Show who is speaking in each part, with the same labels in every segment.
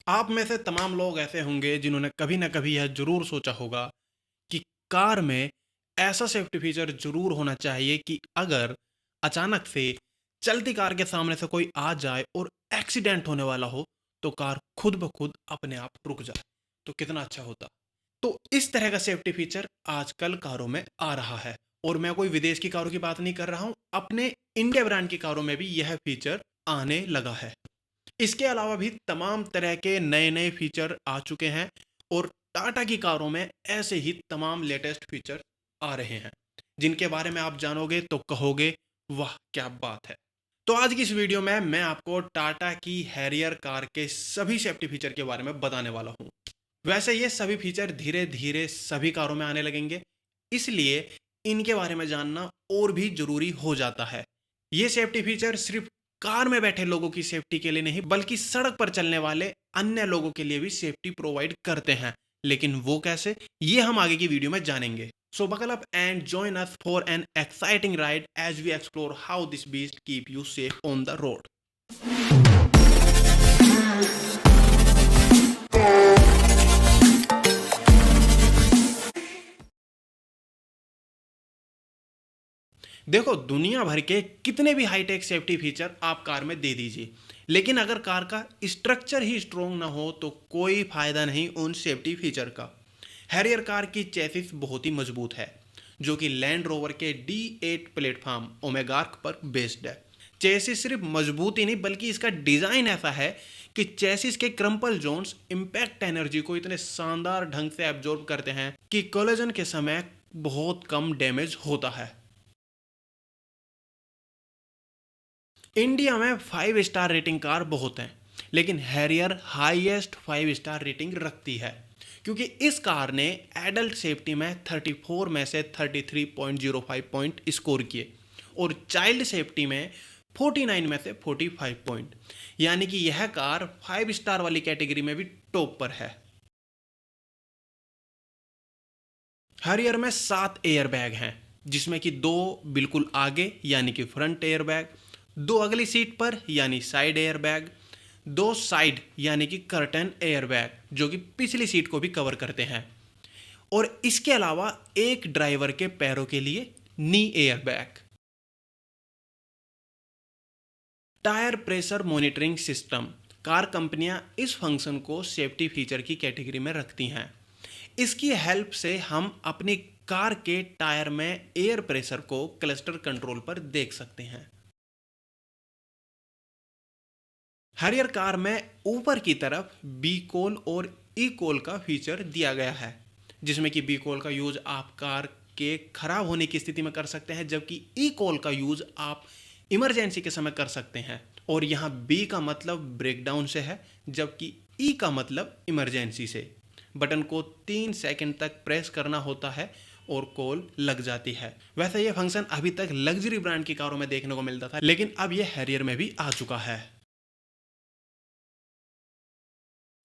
Speaker 1: आप में से तमाम लोग ऐसे होंगे जिन्होंने कभी ना कभी यह ज़रूर सोचा होगा कि कार में ऐसा सेफ्टी फीचर ज़रूर होना चाहिए कि अगर अचानक से चलती कार के सामने से कोई आ जाए और एक्सीडेंट होने वाला हो, तो कार खुद ब खुद अपने आप रुक जाए। तो कितना अच्छा होता। तो इस तरह का सेफ्टी फीचर आजकल कारों में आ रहा है। और मैं कोई विदेश की कारों की बात नहीं कर रहा हूँ, अपने इंडिया ब्रांड की कारों में भी यह फीचर आने लगा है। इसके अलावा भी तमाम तरह के नए नए फीचर आ चुके हैं और टाटा की कारों में ऐसे ही तमाम लेटेस्ट फीचर आ रहे हैं जिनके बारे में आप जानोगे तो कहोगे वाह क्या बात है। तो आज की इस वीडियो में मैं आपको टाटा की हैरियर कार के सभी सेफ्टी फीचर के बारे में बताने वाला हूं। वैसे ये सभी फीचर धीरे धीरे सभी कारों में आने लगेंगे, इसलिए इनके बारे में जानना और भी जरूरी हो जाता है। ये सेफ्टी फीचर सिर्फ कार में बैठे लोगों की सेफ्टी के लिए नहीं बल्कि सड़क पर चलने वाले अन्य लोगों के लिए भी सेफ्टी प्रोवाइड करते हैं। लेकिन वो कैसे, ये हम आगे की वीडियो में जानेंगे। So buckle up and join us for an exciting ride as we explore how this beast keep you safe on the road. देखो, दुनिया भर के कितने भी हाईटेक सेफ्टी फीचर आप कार में दे दीजिए, लेकिन अगर कार का स्ट्रक्चर ही स्ट्रोंग ना हो तो कोई फायदा नहीं उन सेफ्टी फीचर का। हैरियर कार की चेसिस बहुत ही मजबूत है, जो कि लैंड रोवर के D8 प्लेटफॉर्म ओमेगार्क पर बेस्ड है। चेसिस सिर्फ मजबूत ही नहीं बल्कि इसका डिजाइन ऐसा है कि चेसिस के क्रम्पल जोन्स इंपैक्ट एनर्जी को इतने शानदार ढंग से एब्जॉर्ब करते हैं कि कोलिजन के समय बहुत कम डैमेज होता है। इंडिया में 5 स्टार रेटिंग कार बहुत हैं, लेकिन हैरियर हाईएस्ट 5 स्टार रेटिंग रखती है क्योंकि इस कार ने एडल्ट सेफ्टी में 34 में से 33.05 पॉइंट स्कोर किए और चाइल्ड सेफ्टी में 49 में से 45 पॉइंट, यानी कि यह कार 5 स्टार वाली कैटेगरी में भी टॉप पर है। हैरियर में 7 एयर बैग हैं, जिसमें कि 2 बिल्कुल आगे यानी कि फ्रंट एयर बैग, 2 अगली सीट पर यानी साइड एयर बैग, 2 साइड यानी कि कर्टन एयर बैग जो कि पिछली सीट को भी कवर करते हैं, और इसके अलावा एक ड्राइवर के पैरों के लिए knee air bag. Tyre pressure monitoring system, car कंपनियां इस फंक्शन को सेफ्टी फीचर की कैटेगरी में रखती हैं। इसकी हेल्प से हम अपनी कार के टायर में एयर प्रेशर को क्लस्टर कंट्रोल पर देख सकते हैं। हैरियर कार में ऊपर की तरफ बी कॉल और ई कॉल का फीचर दिया गया है, जिसमें कि बी कॉल का यूज आप कार के खराब होने की स्थिति में कर सकते हैं, जबकि ई कॉल का यूज आप इमरजेंसी के समय कर सकते हैं। और यहाँ बी का मतलब ब्रेकडाउन से है, जबकि ई का मतलब इमरजेंसी से। बटन को 3 सेकंड तक प्रेस करना होता है और कॉल लग जाती है। वैसे ये फंक्शन अभी तक लग्जरी ब्रांड की कारों में देखने को मिलता था, लेकिन अब ये हैरियर में भी आ चुका है।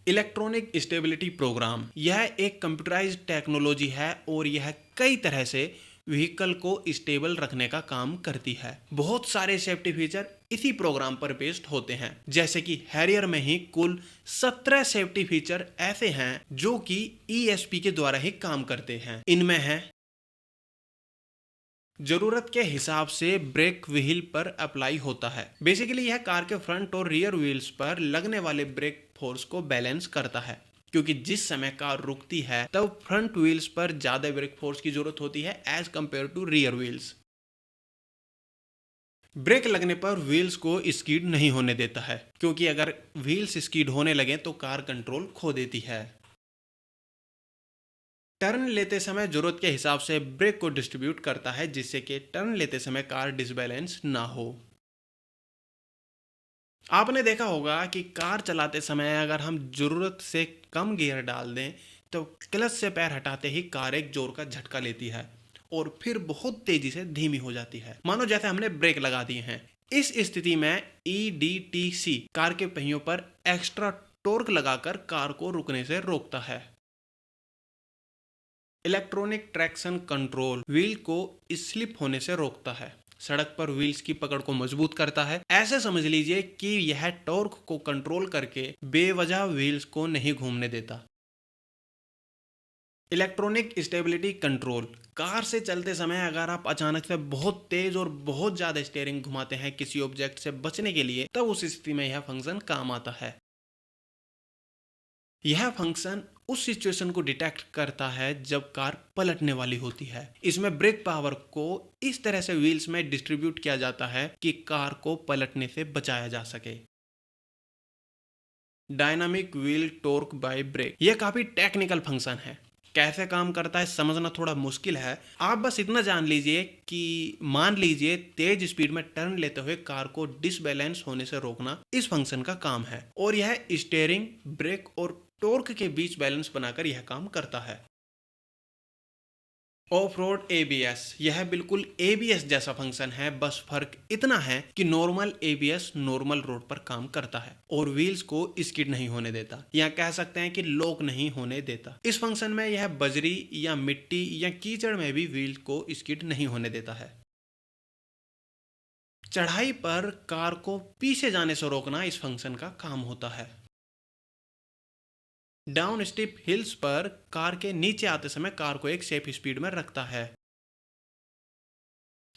Speaker 1: इलेक्ट्रॉनिक स्टेबिलिटी प्रोग्राम, यह एक कंप्यूटराइज्ड टेक्नोलॉजी है और यह कई तरह से व्हीकल को स्टेबल रखने का काम करती है। बहुत सारे सेफ्टी फीचर इसी प्रोग्राम पर बेस्ड होते हैं, जैसे कि हैरियर में ही कुल 17 सेफ्टी फीचर ऐसे हैं जो कि ESP के द्वारा ही काम करते हैं। इनमें है जरूरत के हिसाब से ब्रेक व्हील पर अप्लाई होता है। बेसिकली यह कार के फ्रंट और रियर व्हील्स पर लगने वाले ब्रेक फोर्स को बैलेंस करता है, क्योंकि जिस समय कार रुकती है तब फ्रंट व्हील्स पर ज्यादा ब्रेक फोर्स की जरूरत होती है as compared to rear wheels. Brake लगने पर व्हील्स को स्कीड नहीं होने देता है, क्योंकि अगर व्हील्स स्कीड होने लगे तो कार कंट्रोल खो देती है। टर्न लेते समय जरूरत के हिसाब से ब्रेक को डिस्ट्रीब्यूट करता है, जिससे कि टर्न लेते समय कार डिसबैलेंस ना हो। आपने देखा होगा कि कार चलाते समय अगर हम जरूरत से कम गियर डाल दें तो क्लच से पैर हटाते ही कार एक जोर का झटका लेती है और फिर बहुत तेजी से धीमी हो जाती है, मानो जैसे हमने ब्रेक लगा दिए हैं। इस स्थिति में EDTC कार के पहियों पर एक्स्ट्रा टॉर्क लगाकर कार को रुकने से रोकता है। इलेक्ट्रॉनिक ट्रैक्शन कंट्रोल व्हील को स्लिप होने से रोकता है। सड़क पर व्हील्स की पकड़ को मजबूत करता है। ऐसे समझ लीजिए कि यह टॉर्क को कंट्रोल करके बेवजह व्हील्स को नहीं घूमने देता। Electronic stability control. कार से चलते समय अगर आप अचानक से बहुत तेज और बहुत ज्यादा स्टीयरिंग घुमाते हैं किसी ऑब्जेक्ट से बचने के लिए, तब उस स्थिति में यह फंक्शन काम आता है। यह फंक्शन उस सिचुएशन को डिटेक्ट करता है जब कार पलटने वाली होती है। इसमें ब्रेक पावर को इस तरह से व्हील्स में डिस्ट्रीब्यूट किया जाता है कि कार को पलटने से बचाया जा सके। Dynamic wheel torque by brake, यह काफी टेक्निकल फंक्शन है। कैसे काम करता है समझना थोड़ा मुश्किल है। आप बस इतना जान लीजिए कि मान लीजिए तेज स्पीड में टर्न लेते हुए कार को डिसबैलेंस होने से रोकना इस फंक्शन का काम है, और यह स्टीयरिंग, ब्रेक और टॉर्क के बीच बैलेंस बनाकर यह काम करता है। ऑफ रोड एबीएस, यह बिल्कुल एबीएस जैसा फंक्शन है, बस फर्क इतना है कि नॉर्मल एबीएस नॉर्मल रोड पर काम करता है और व्हील्स को स्किड नहीं होने देता, या कह सकते हैं कि लॉक नहीं होने देता। इस फंक्शन में यह बजरी या मिट्टी या कीचड़ में भी व्हील को स्किड नहीं होने देता है। चढ़ाई पर कार को पीछे जाने से रोकना इस फंक्शन का काम होता है। डाउन स्टीप हिल्स पर कार के नीचे आते समय कार को एक सेफ स्पीड में रखता है।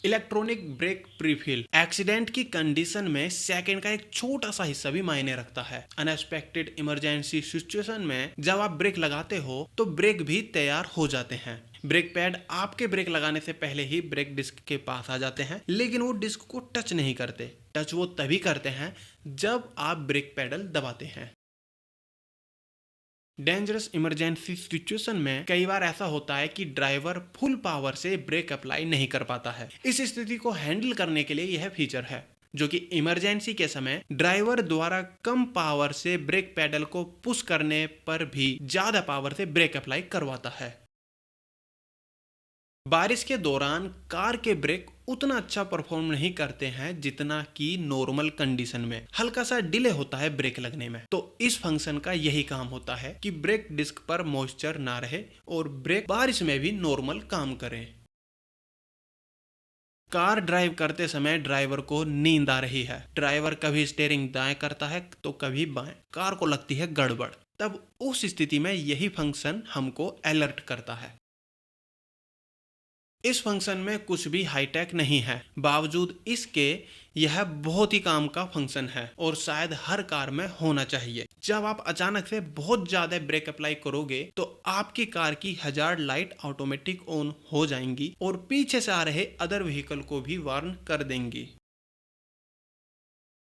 Speaker 1: इलेक्ट्रॉनिक ब्रेक प्रीफिल, एक्सीडेंट की कंडीशन में सेकंड का एक छोटा सा हिस्सा भी मायने रखता है। अनएक्सपेक्टेड इमरजेंसी सिचुएशन में जब आप ब्रेक लगाते हो तो ब्रेक भी तैयार हो जाते हैं। ब्रेक पैड आपके ब्रेक लगाने से पहले ही ब्रेक डिस्क के पास आ जाते हैं, लेकिन वो डिस्क को टच नहीं करते। टच वो तभी करते हैं जब आप ब्रेक पैडल दबाते हैं। डेंजरस इमरजेंसी सिचुएशन में कई बार ऐसा होता है कि ड्राइवर फुल पावर से ब्रेक अप्लाई नहीं कर पाता है। इस स्थिति को हैंडल करने के लिए यह फीचर है जो कि इमरजेंसी के समय ड्राइवर द्वारा कम पावर से ब्रेक पैडल को पुश करने पर भी ज्यादा पावर से ब्रेक अप्लाई करवाता है। बारिश के दौरान कार के ब्रेक उतना अच्छा परफॉर्म नहीं करते हैं जितना कि नॉर्मल कंडीशन में हल्का सा डिले होता है ब्रेक लगने में। तो इस फंक्शन का यही काम होता है कि ब्रेक डिस्क पर मॉइस्चर ना रहे और ब्रेक बारिश में भी नॉर्मल काम करे। कार ड्राइव करते समय ड्राइवर को नींद आ रही है। ड्राइवर कभी स्टीयरिंग दाएं करता है तो कभी बाएं। कार को लगती है गड़बड़। तब उस स्थिति में यही फंक्शन हमको अलर्ट करता है। इस फंक्शन में कुछ भी हाईटेक नहीं है, बावजूद इसके यह बहुत ही काम का फंक्शन है और शायद हर कार में होना चाहिए। जब आप अचानक से बहुत ज्यादा ब्रेक अप्लाई करोगे तो आपकी कार की हजार्ड लाइट ऑटोमेटिक ऑन हो जाएंगी और पीछे से आ रहे अदर व्हीकल को भी वार्न कर देंगी।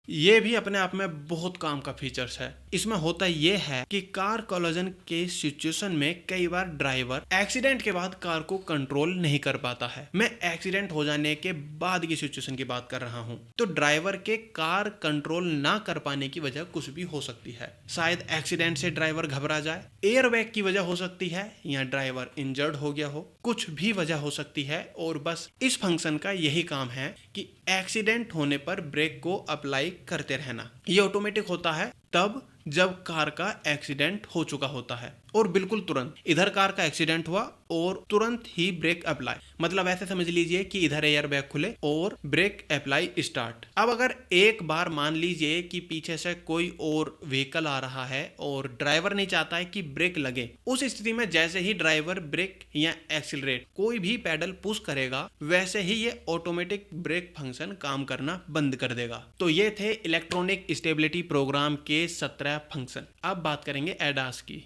Speaker 1: ये भी अपने आप में बहुत काम का फीचर्स है। इसमें होता ये है कि कार कोलिजन के सिचुएशन में कई बार ड्राइवर एक्सीडेंट के बाद कार को कंट्रोल नहीं कर पाता है। मैं एक्सीडेंट हो जाने के बाद की सिचुएशन की बात कर रहा हूँ। तो ड्राइवर के कार कंट्रोल ना कर पाने की वजह कुछ भी हो सकती है। शायद एक्सीडेंट से ड्राइवर घबरा जाए, एयरबैग की वजह हो सकती है, या ड्राइवर इंजर्ड हो गया हो, कुछ भी वजह हो सकती है। और बस इस फंक्शन का यही काम है कि एक्सीडेंट होने पर ब्रेक को अप्लाई करते रहना। ये ऑटोमेटिक होता है तब जब कार का एक्सीडेंट हो चुका होता है और बिल्कुल तुरंत इधर कार का एक्सीडेंट हुआ और तुरंत ही ब्रेक अप्लाई, मतलब ऐसे समझ लीजिए कि इधर एयर बैग खुले और ब्रेक अप्लाई स्टार्ट। अब अगर एक बार मान लीजिए कि पीछे से कोई और व्हीकल आ रहा है और ड्राइवर नहीं चाहता है कि ब्रेक लगे, उस स्थिति में जैसे ही ड्राइवर ब्रेक या एक्सीलरेट कोई भी पैडल पुश करेगा वैसे ही ये ऑटोमेटिक ब्रेक फंक्शन काम करना बंद कर देगा। तो ये थे इलेक्ट्रॉनिक स्टेबिलिटी प्रोग्राम के 17 फंक्शन। अब बात करेंगे एडास की।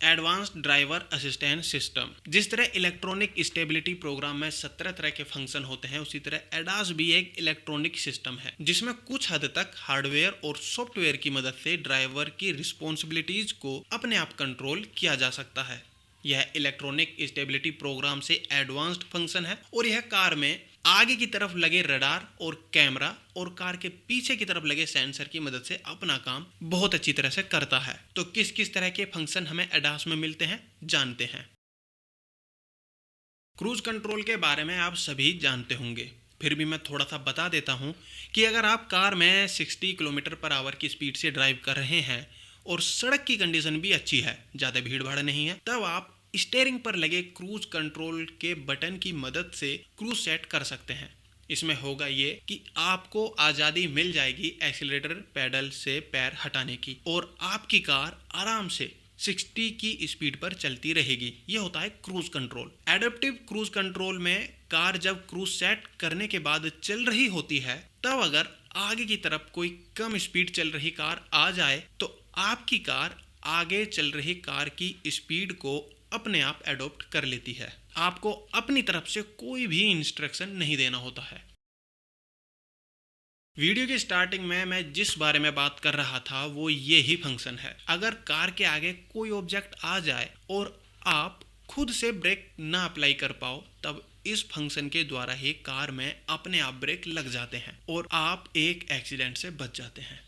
Speaker 1: Advanced driver assistance system. जिस तरह इलेक्ट्रॉनिक स्टेबिलिटी प्रोग्राम में 17 तरह के फंक्शन होते हैं, उसी तरह एडास भी एक इलेक्ट्रॉनिक सिस्टम है जिसमें कुछ हद तक हार्डवेयर और सॉफ्टवेयर की मदद से ड्राइवर की रिस्पॉन्सिबिलिटीज को अपने आप कंट्रोल किया जा सकता है। यह इलेक्ट्रॉनिक स्टेबिलिटी प्रोग्राम से एडवांस्ड फंक्शन है और यह कार में आगे की तरफ लगे रडार और कैमरा और कार के पीछे की तरफ लगे सेंसर की मदद से अपना काम बहुत अच्छी तरह से करता है। तो किस किस तरह के फंक्शन हमें एडास में मिलते हैं जानते हैं। क्रूज कंट्रोल के बारे में आप सभी जानते होंगे, फिर भी मैं थोड़ा सा बता देता हूं कि अगर आप कार में 60 किलोमीटर पर आवर की स्पीड से ड्राइव कर रहे हैं और सड़क की कंडीशन भी अच्छी है, ज़्यादा भीड़ भाड़ नहीं है, तब आप स्टीयरिंग पर लगे क्रूज कंट्रोल के बटन की मदद से क्रूज सेट कर सकते हैं। इसमें होगा ये कि आपको आज़ादी मिल जाएगी एक्सीलरेटर पेडल से पैर हटाने की और आपकी कार आराम से 60 की स्पीड पर चलती रहेगी। ये होता है cruise control. Adaptive cruise control में कार जब क्रूज सेट करने के बाद चल रही होती है, तब अगर आगे की तरफ कोई कम स्पीड चल रही कार आ जाए तो आपकी कार आगे चल रही कार की स्पीड को अपने आप एडॉप्ट कर लेती है। आपको अपनी तरफ से कोई भी इंस्ट्रक्शन नहीं देना होता है। वीडियो की स्टार्टिंग में मैं जिस बारे में बात कर रहा था वो ये ही फंक्शन है। अगर कार के आगे कोई ऑब्जेक्ट आ जाए और आप खुद से ब्रेक ना अप्लाई कर पाओ, तब इस फंक्शन के द्वारा ही कार में अपने आप ब्रेक लग जाते हैं और आप एक एक्सीडेंट से बच जाते हैं।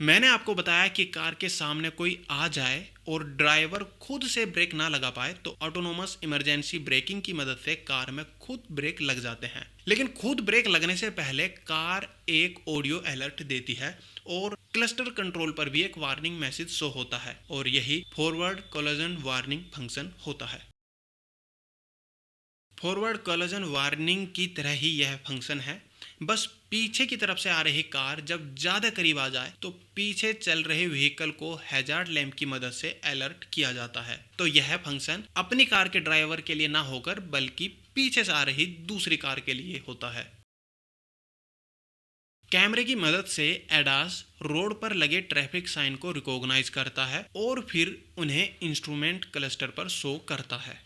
Speaker 1: मैंने आपको बताया कि कार के सामने कोई आ जाए और ड्राइवर खुद से ब्रेक ना लगा पाए तो ऑटोनोमस इमरजेंसी ब्रेकिंग की मदद से कार में खुद ब्रेक लग जाते हैं। लेकिन खुद ब्रेक लगने से पहले कार एक ऑडियो अलर्ट देती है और क्लस्टर कंट्रोल पर भी एक वार्निंग मैसेज शो होता है और यही फॉरवर्ड कोलिजन वार्निंग फंक्शन होता है। फॉरवर्ड कोलिजन वार्निंग की तरह ही यह फंक्शन है, बस पीछे की तरफ से आ रही कार जब ज़्यादा करीब आ जाए तो पीछे चल रहे व्हीकल को हैजार्ड लैंप की मदद से अलर्ट किया जाता है। तो यह फंक्शन अपनी कार के ड्राइवर के लिए ना होकर बल्कि पीछे से आ रही दूसरी कार के लिए होता है। कैमरे की मदद से एडास रोड पर लगे ट्रैफिक साइन को रिकॉग्नाइज करता है और फिर उन्हें इंस्ट्रूमेंट क्लस्टर पर शो करता है।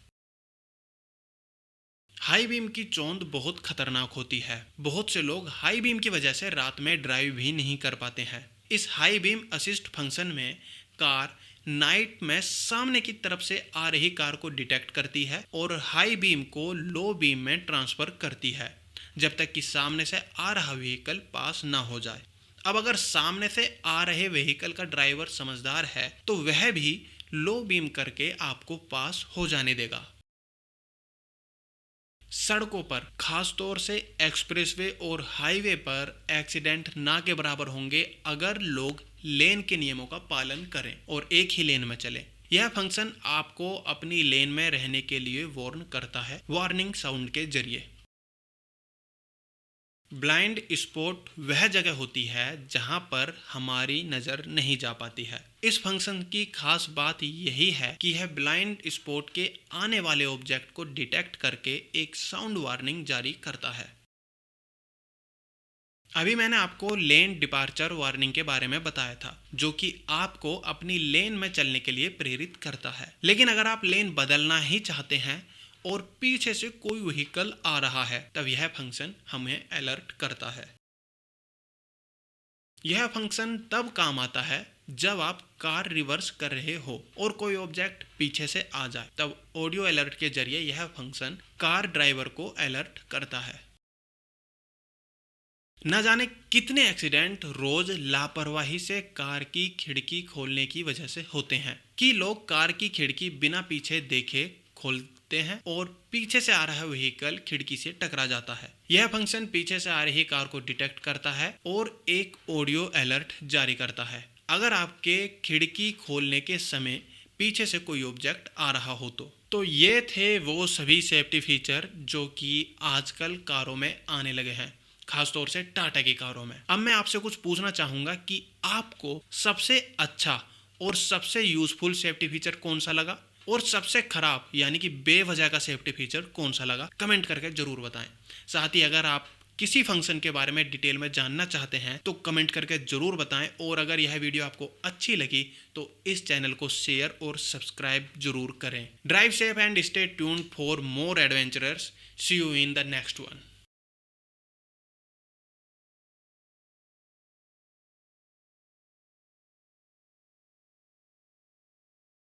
Speaker 1: हाई बीम की चौंध बहुत खतरनाक होती है। बहुत से लोग हाई बीम की वजह से रात में ड्राइव भी नहीं कर पाते हैं। इस हाई बीम असिस्ट फंक्शन में कार नाइट में सामने की तरफ से आ रही कार को डिटेक्ट करती है और हाई बीम को लो बीम में ट्रांसफर करती है जब तक कि सामने से आ रहा व्हीकल पास ना हो जाए। अब अगर सामने से आ रहे व्हीकल का ड्राइवर समझदार है तो वह भी लो बीम करके आपको पास हो जाने देगा। सड़कों पर खासतौर से एक्सप्रेसवे और हाईवे पर एक्सीडेंट ना के बराबर होंगे अगर लोग लेन के नियमों का पालन करें और एक ही लेन में चलें। यह फंक्शन आपको अपनी लेन में रहने के लिए वार्न करता है वार्निंग साउंड के जरिए। ब्लाइंड स्पॉट वह जगह होती है जहां पर हमारी नज़र नहीं जा पाती है। इस फंक्शन की खास बात यही है कि यह ब्लाइंड स्पॉट के आने वाले ऑब्जेक्ट को डिटेक्ट करके एक साउंड वार्निंग जारी करता है। अभी मैंने आपको लेन डिपार्चर वार्निंग के बारे में बताया था, जो कि आपको अपनी लेन में चलने के लिए प्रेरित करता है। लेकिन अगर आप लेन बदलना ही चाहते हैं और पीछे से कोई व्हीकल आ रहा है, तब यह फंक्शन हमें अलर्ट करता है। यह फंक्शन तब काम आता है जब आप कार रिवर्स कर रहे हो और कोई ऑब्जेक्ट पीछे से आ जाए, तब ऑडियो अलर्ट के जरिए यह फंक्शन कार ड्राइवर को अलर्ट करता है। न जाने कितने एक्सीडेंट रोज लापरवाही से कार की खिड़की खोलने की वजह से होते हैं कि लोग कार की खिड़की बिना पीछे देखे खोलते हैं और पीछे से आ रहा व्हीकल खिड़की से टकरा जाता है। यह फंक्शन पीछे से आ रही कार को डिटेक्ट करता है और एक ऑडियो अलर्ट जारी करता है अगर आपके खिड़की खोलने के समय पीछे से कोई ऑब्जेक्ट आ रहा हो तो ये थे वो सभी सेफ्टी फीचर जो कि आजकल कारों में आने लगे हैं, खासतौर से टाटा की कारों में। अब मैं आपसे कुछ पूछना चाहूँगा कि आपको सबसे अच्छा और सबसे यूजफुल सेफ्टी फीचर कौन सा लगा और सबसे खराब यानी कि बेवजह का सेफ्टी फीचर कौन सा लगा, कमेंट करके ज़रूर बताएं। साथ ही अगर आप किसी फंक्शन के बारे में डिटेल में जानना चाहते हैं तो कमेंट करके ज़रूर बताएं और अगर यह वीडियो आपको अच्छी लगी तो इस चैनल को शेयर और सब्सक्राइब जरूर करें। Drive safe and stay tuned for more adventurers. See you in the next one.